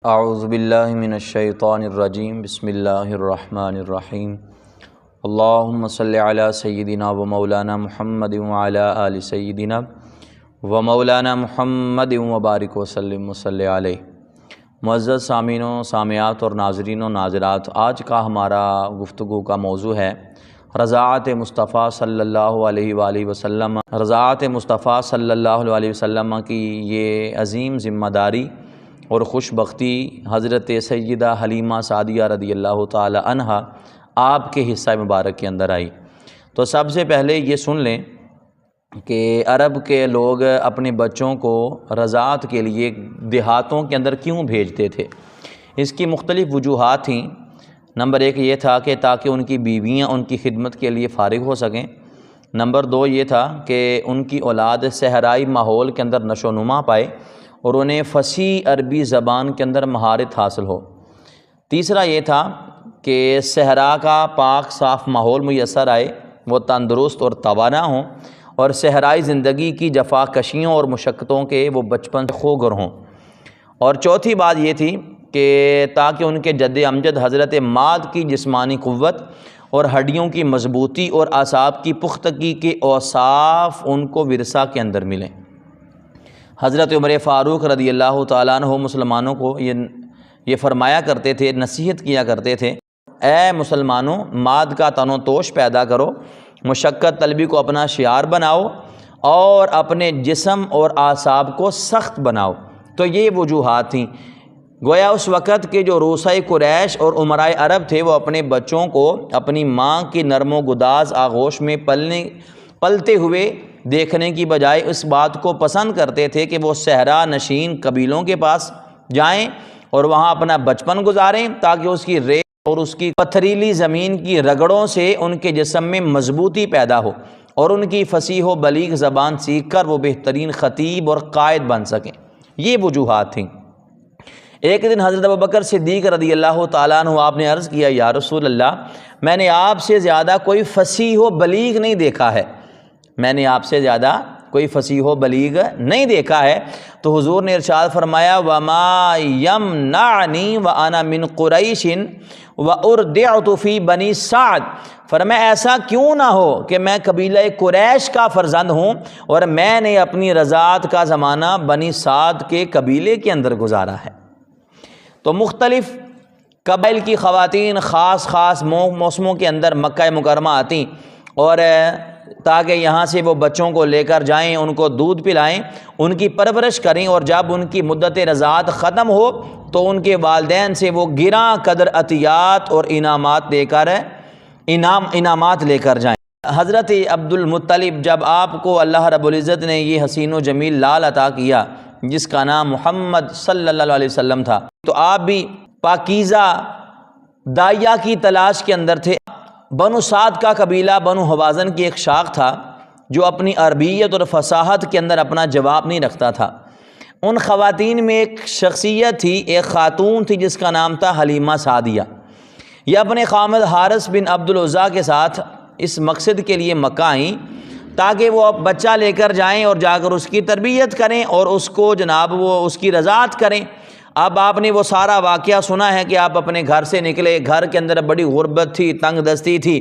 اعوذ باللہ من الشیطان الرجیم بسم اللہ الرحمن الرحیم اللہم صلی علی سیدنا و مولانا محمد وعلی آل سیدنا و مولانا محمد وبارک وسلم وصلی علیہ۔ معزز سامعین و سامعات اور ناظرین و ناظرات، آج کا ہمارا گفتگو کا موضوع ہے رضاعت مصطفیٰ صلی اللہ علیہ وآلہ وسلم۔ رضاعت مصطفیٰ صلی اللہ علیہ وسلم کی یہ عظیم ذمہ داری اور خوش بختی حضرت سیدہ حلیمہ سعدیہ رضی اللہ تعالی عنہا آپ کے حصہ مبارک کے اندر آئی۔ تو سب سے پہلے یہ سن لیں کہ عرب کے لوگ اپنے بچوں کو رضاعت کے لیے دیہاتوں کے اندر کیوں بھیجتے تھے۔ اس کی مختلف وجوہات تھیں۔ نمبر ایک یہ تھا کہ تاکہ ان کی بیویاں ان کی خدمت کے لیے فارغ ہو سکیں۔ نمبر دو یہ تھا کہ ان کی اولاد صحرائی ماحول کے اندر نشو و نما پائے اور انہیں فصیح عربی زبان کے اندر مہارت حاصل ہو۔ تیسرا یہ تھا کہ صحرا کا پاک صاف ماحول میسر آئے، وہ تندرست اور توانا ہوں، اور صحرائی زندگی کی جفا کشیوں اور مشقتوں کے وہ بچپن سے خوگر ہوں۔ اور چوتھی بات یہ تھی کہ تاکہ ان کے جد امجد حضرت ماد کی جسمانی قوت اور ہڈیوں کی مضبوطی اور اعصاب کی پختگی کے اوصاف ان کو ورثہ کے اندر ملیں۔ حضرت عمر فاروق رضی اللہ تعالیٰ عنہ مسلمانوں کو یہ فرمایا کرتے تھے، نصیحت کیا کرتے تھے، اے مسلمانوں، ماد کا تن و توش پیدا کرو، مشقت طلبی کو اپنا شعار بناؤ اور اپنے جسم اور اعصاب کو سخت بناؤ۔ تو یہ وجوہات تھیں۔ گویا اس وقت کے جو روسائے قریش اور امرائے عرب تھے، وہ اپنے بچوں کو اپنی ماں کی نرم و گداز آغوش میں پلتے ہوئے دیکھنے کی بجائے اس بات کو پسند کرتے تھے کہ وہ صحرا نشین قبیلوں کے پاس جائیں اور وہاں اپنا بچپن گزاریں، تاکہ اس کی ریت اور اس کی پتھریلی زمین کی رگڑوں سے ان کے جسم میں مضبوطی پیدا ہو اور ان کی فصیح و بلیغ زبان سیکھ کر وہ بہترین خطیب اور قائد بن سکیں۔ یہ وجوہات تھیں۔ ایک دن حضرت ابوبکر صدیق رضی اللہ تعالیٰ عنہ آپ نے عرض کیا، یا رسول اللہ، میں نے آپ سے زیادہ کوئی فصیح و بلیغ نہیں دیکھا ہے، میں نے آپ سے زیادہ کوئی فصیح و بلیغ نہیں دیکھا ہے۔ تو حضور نے ارشاد فرمایا، وَمَا يَمْنَعْنِي وَأَنَا مِنْ قُرَيْشٍ وَأُرْدِعْتُ فِي بَنِي سعد۔ فرمایا ایسا کیوں نہ ہو کہ میں قبیلہ قریش کا فرزند ہوں اور میں نے اپنی رضاعت کا زمانہ بنی سعد کے قبیلے کے اندر گزارا ہے۔ تو مختلف قبائل کی خواتین خاص موسموں کے اندر مکہ مکرمہ آتیں اور تاکہ یہاں سے وہ بچوں کو لے کر جائیں، ان کو دودھ پلائیں، ان کی پرورش کریں، اور جب ان کی مدت رضاعت ختم ہو تو ان کے والدین سے وہ گراں قدر عطیات اور انعامات لے کر جائیں۔ حضرت عبد المطلب، جب آپ کو اللہ رب العزت نے یہ حسین و جمیل لال عطا کیا جس کا نام محمد صلی اللہ علیہ وسلم تھا، تو آپ بھی پاکیزہ داعیہ کی تلاش کے اندر تھے۔ بنو سعد کا قبیلہ بنو حوازن کی ایک شاخ تھا جو اپنی عربیت اور فصاحت کے اندر اپنا جواب نہیں رکھتا تھا۔ ان خواتین میں ایک شخصیت تھی، ایک خاتون تھی جس کا نام تھا حلیمہ سعدیہ۔ یہ اپنے خامد حارث بن عبد العزیٰ کے ساتھ اس مقصد کے لیے مکہ آئیں تاکہ وہ بچہ لے کر جائیں اور جا کر اس کی تربیت کریں اور اس کو وہ اس کی رضاعت کریں۔ اب آپ نے وہ سارا واقعہ سنا ہے کہ آپ اپنے گھر سے نکلے، گھر کے اندر بڑی غربت تھی، تنگ دستی تھی،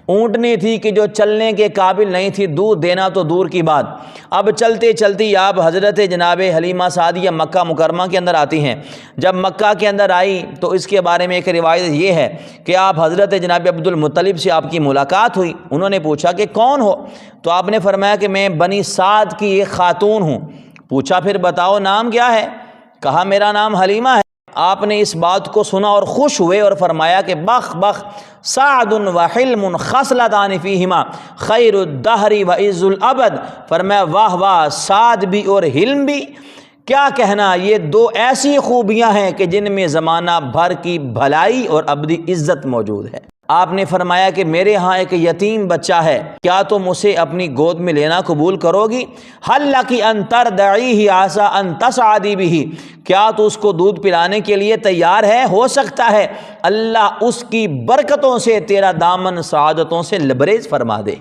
اونٹنی تھی کہ جو چلنے کے قابل نہیں تھی، دودھ دینا تو دور کی بات۔ اب چلتے چلتی آپ حضرت جناب حلیمہ سعدیہ مکہ مکرمہ کے اندر آتی ہیں۔ جب مکہ کے اندر آئی تو اس کے بارے میں ایک روایت یہ ہے کہ آپ حضرت جناب عبد المطلب سے آپ کی ملاقات ہوئی۔ انہوں نے پوچھا کہ کون ہو؟ تو آپ نے فرمایا کہ میں بنی سعد کی ایک خاتون ہوں۔ پوچھا پھر بتاؤ نام کیا ہے؟ کہا میرا نام حلیمہ ہے۔ آپ نے اس بات کو سنا اور خوش ہوئے اور فرمایا کہ بخ بخ سعد و حلم خصلتان فیہما خیر الدہر و عز الابد۔ فرمایا واہ واہ، سعد بھی اور حلم بھی، کیا کہنا، یہ دو ایسی خوبیاں ہیں کہ جن میں زمانہ بھر کی بھلائی اور ابدی عزت موجود ہے۔ آپ نے فرمایا کہ میرے ہاں ایک یتیم بچہ ہے، کیا تم اسے اپنی گود میں لینا قبول کرو گی؟ حل لکی ان ترضعیہ عسیٰ ان تسعدی بہ، کیا تو اس کو دودھ پلانے کے لیے تیار ہے؟ ہو سکتا ہے اللہ اس کی برکتوں سے تیرا دامن سعادتوں سے لبریز فرما دے۔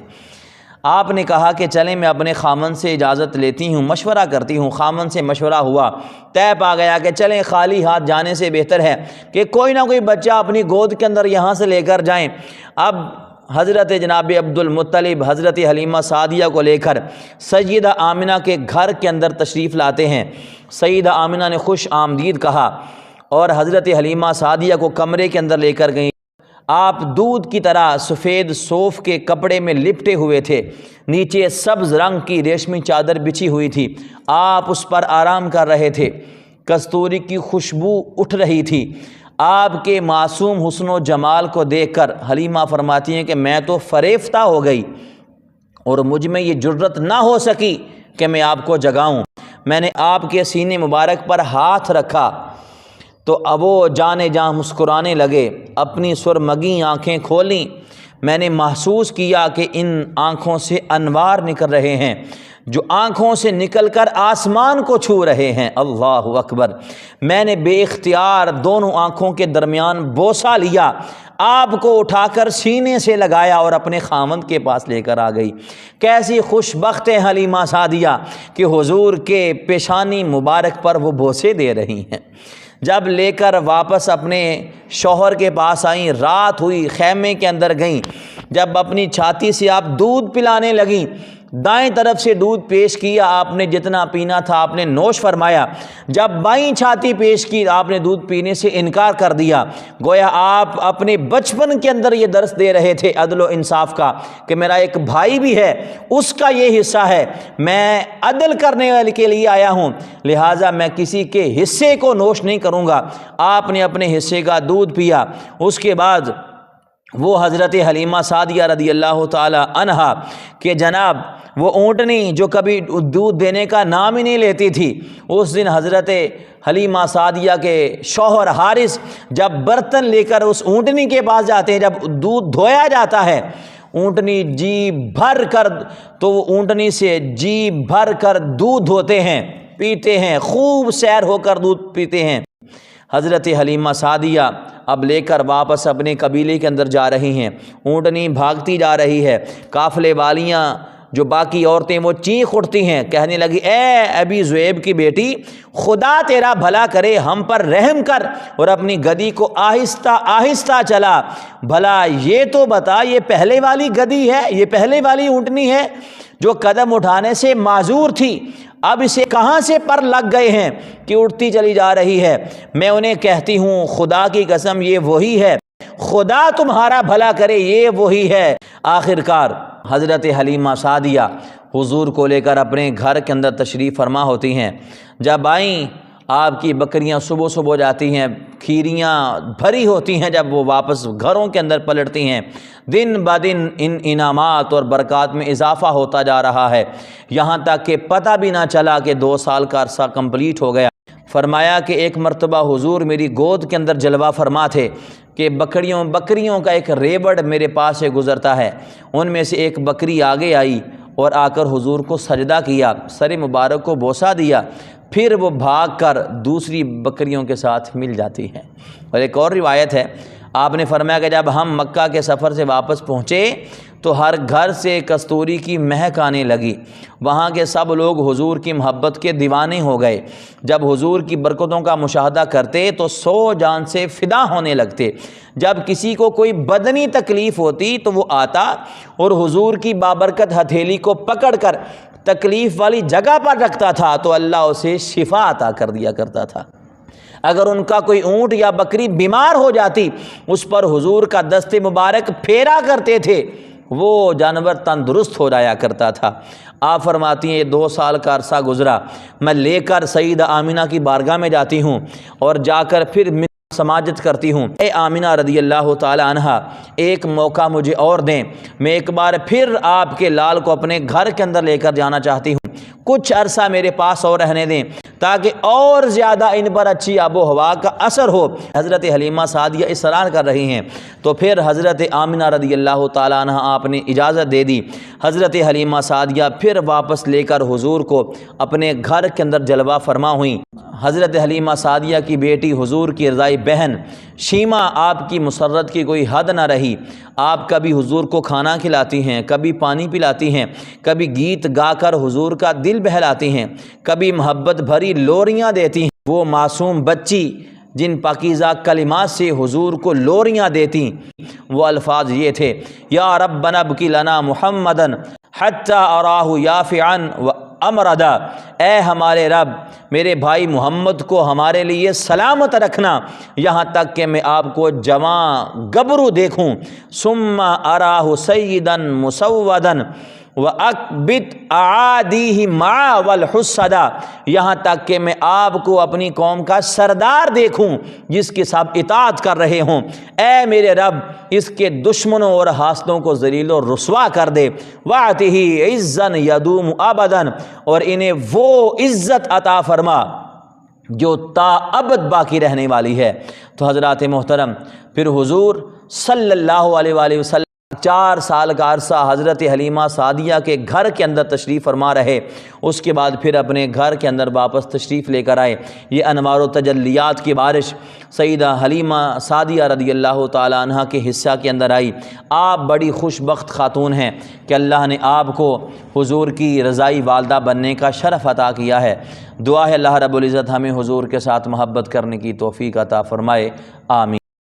آپ نے کہا کہ چلیں میں اپنے خامن سے اجازت لیتی ہوں، مشورہ کرتی ہوں۔ خامن سے مشورہ ہوا، طے پا گیا کہ چلیں خالی ہاتھ جانے سے بہتر ہے کہ کوئی نہ کوئی بچہ اپنی گود کے اندر یہاں سے لے کر جائیں۔ اب حضرت جناب عبد المطلب حضرت حلیمہ سعدیہ کو لے کر سیدہ آمنہ کے گھر کے اندر تشریف لاتے ہیں۔ سیدہ آمنہ نے خوش آمدید کہا اور حضرت حلیمہ سعدیہ کو کمرے کے اندر لے کر گئیں۔ آپ دودھ کی طرح سفید صوف کے کپڑے میں لپٹے ہوئے تھے، نیچے سبز رنگ کی ریشمی چادر بچھی ہوئی تھی، آپ اس پر آرام کر رہے تھے۔ کستوری کی خوشبو اٹھ رہی تھی۔ آپ کے معصوم حسن و جمال کو دیکھ کر حلیمہ فرماتی ہیں کہ میں تو فریفتہ ہو گئی اور مجھ میں یہ جرت نہ ہو سکی کہ میں آپ کو جگاؤں۔ میں نے آپ کے سینے مبارک پر ہاتھ رکھا تو اب وہ جانے جاں مسکرانے لگے، اپنی سرمگی آنکھیں کھولیں۔ میں نے محسوس کیا کہ ان آنکھوں سے انوار نکل رہے ہیں جو آنکھوں سے نکل کر آسمان کو چھو رہے ہیں۔ اللہ اکبر۔ میں نے بے اختیار دونوں آنکھوں کے درمیان بوسہ لیا، آپ کو اٹھا کر سینے سے لگایا اور اپنے خاوند کے پاس لے کر آ گئی۔ کیسی خوش بخت ہے حلیمہ سعدیہ کہ حضور کے پیشانی مبارک پر وہ بوسے دے رہی ہیں۔ جب لے کر واپس اپنے شوہر کے پاس آئیں، رات ہوئی، خیمے کے اندر گئیں، جب اپنی چھاتی سے آپ دودھ پلانے لگیں، دائیں طرف سے دودھ پیش کیا، آپ نے جتنا پینا تھا آپ نے نوش فرمایا۔ جب بائیں چھاتی پیش کی، آپ نے دودھ پینے سے انکار کر دیا۔ گویا آپ اپنے بچپن کے اندر یہ درس دے رہے تھے عدل و انصاف کا کہ میرا ایک بھائی بھی ہے، اس کا یہ حصہ ہے، میں عدل کرنے والے کے لیے آیا ہوں، لہٰذا میں کسی کے حصے کو نوش نہیں کروں گا۔ آپ نے اپنے حصے کا دودھ پیا۔ اس کے بعد وہ حضرت حلیمہ سعدیہ رضی اللہ تعالی عنہا کہ جناب وہ اونٹنی جو کبھی دودھ دینے کا نام ہی نہیں لیتی تھی، اس دن حضرت حلیمہ سعدیہ کے شوہر حارث جب برتن لے کر اس اونٹنی کے پاس جاتے ہیں، جب دودھ دھویا جاتا ہے، اونٹنی جی بھر کر، تو وہ اونٹنی سے جی بھر کر دودھ دھوتے ہیں، پیتے ہیں، خوب سیر ہو کر دودھ پیتے ہیں۔ حضرت حلیمہ سعدیہ اب لے کر واپس اپنے قبیلے کے اندر جا رہی ہیں، اونٹنی بھاگتی جا رہی ہے، قافلے والیاں جو باقی عورتیں وہ چیخ اٹھتی ہیں، کہنے لگی اے ابی ذؤیب کی بیٹی، خدا تیرا بھلا کرے، ہم پر رحم کر اور اپنی گدی کو آہستہ آہستہ چلا، بھلا یہ تو بتا یہ پہلے والی گدی ہے، یہ پہلے والی اونٹنی ہے جو قدم اٹھانے سے معذور تھی، اب اسے کہاں سے پر لگ گئے ہیں کہ اٹھتی چلی جا رہی ہے؟ میں انہیں کہتی ہوں خدا کی قسم یہ وہی ہے، خدا تمہارا بھلا کرے، یہ وہی ہے۔ آخرکار حضرت حلیمہ سعدیہ حضور کو لے کر اپنے گھر کے اندر تشریف فرما ہوتی ہیں۔ جب آئیں، آپ کی بکریاں صبح صبح جاتی ہیں، کھیریاں بھری ہوتی ہیں، جب وہ واپس گھروں کے اندر پلٹتی ہیں، دن بدن ان انعامات اور برکات میں اضافہ ہوتا جا رہا ہے، یہاں تک کہ پتہ بھی نہ چلا کہ 2 سال کا عرصہ کمپلیٹ ہو گیا۔ فرمایا کہ ایک مرتبہ حضور میری گود کے اندر جلوہ فرما تھے کہ بکریوں کا ایک ریوڑ میرے پاس سے گزرتا ہے، ان میں سے ایک بکری آگے آئی اور آ کر حضور کو سجدہ کیا، سر مبارک کو بوسہ دیا، پھر وہ بھاگ کر دوسری بکریوں کے ساتھ مل جاتی ہے۔ اور ایک اور روایت ہے، آپ نے فرمایا کہ جب ہم مکہ کے سفر سے واپس پہنچے تو ہر گھر سے کستوری کی مہک آنے لگی، وہاں کے سب لوگ حضور کی محبت کے دیوانے ہو گئے، جب حضور کی برکتوں کا مشاہدہ کرتے تو 100 جان سے فدا ہونے لگتے، جب کسی کو کوئی بدنی تکلیف ہوتی تو وہ آتا اور حضور کی بابرکت ہتھیلی کو پکڑ کر تکلیف والی جگہ پر رکھتا تھا تو اللہ اسے شفا عطا کر دیا کرتا تھا۔ اگر ان کا کوئی اونٹ یا بکری بیمار ہو جاتی، اس پر حضور کا دست مبارک پھیرا کرتے تھے، وہ جانور تندرست ہو جایا کرتا تھا۔ آپ فرماتی ہیں 2 سال کا عرصہ گزرا، میں لے کر سیدہ آمنہ کی بارگاہ میں جاتی ہوں اور جا کر پھر سماجت کرتی ہوں، اے آمنہ رضی اللہ تعالی عنہا، ایک موقع مجھے اور دیں، میں ایک بار پھر آپ کے لال کو اپنے گھر کے اندر لے کر جانا چاہتی ہوں، کچھ عرصہ میرے پاس اور رہنے دیں تاکہ اور زیادہ ان پر اچھی آب و ہوا کا اثر ہو۔ حضرت حلیمہ سعدیہ اصرار کر رہی ہیں تو پھر حضرت آمنہ رضی اللہ تعالیٰ عنہ آپ نے اجازت دے دی۔ حضرت حلیمہ سعدیہ پھر واپس لے کر حضور کو اپنے گھر کے اندر جلوہ فرما ہوئیں۔ حضرت حلیمہ سعدیہ کی بیٹی حضور کی رضائی بہن شیمہ، آپ کی مسرت کی کوئی حد نہ رہی۔ آپ کبھی حضور کو کھانا کھلاتی ہیں، کبھی پانی پلاتی ہیں، کبھی گیت گا کر حضور کا دل بہلاتی ہیں، کبھی محبت بھری لوریاں دیتی ہیں۔ وہ معصوم بچی جن پاکیزہ کلمات سے حضور کو لوریاں دیتی، وہ الفاظ یہ تھے: یا ربنا ابکی لنا محمدن حتی اراہ یافعا و امردا، اے ہمارے رب میرے بھائی محمد کو ہمارے لیے سلامت رکھنا یہاں تک کہ میں آپ کو جوان گبرو دیکھوں، ثم اراہ سیدا مسودا وَأَكْبِتْ أَعَادِيهِ مَعَ وَالْحُسَّدَ، یہاں تک کہ میں آپ کو اپنی قوم کا سردار دیکھوں جس کی سب اطاعت کر رہے ہوں۔ اے میرے رب اس کے دشمنوں اور حاسدوں کو ذلیل و رسوا کر دے، وَأَعْطِهِ عِزًّا يَدُومُ أَبَدًا، اور انہیں وہ عزت عطا فرما جو تا ابد باقی رہنے والی ہے۔ تو حضرات محترم، پھر حضور صلی اللہ علیہ وآلہ وسلم 4 سال کا عرصہ حضرت حلیمہ سعدیہ کے گھر کے اندر تشریف فرما رہے، اس کے بعد پھر اپنے گھر کے اندر واپس تشریف لے کر آئے۔ یہ انوار و تجلیات کی بارش سیدہ حلیمہ سعدیہ رضی اللہ تعالیٰ عنہ کے حصہ کے اندر آئی۔ آپ بڑی خوش بخت خاتون ہیں کہ اللہ نے آپ کو حضور کی رضائی والدہ بننے کا شرف عطا کیا ہے۔ دعا ہے اللہ رب العزت ہمیں حضور کے ساتھ محبت کرنے کی توفیق عطا فرمائے، آمین۔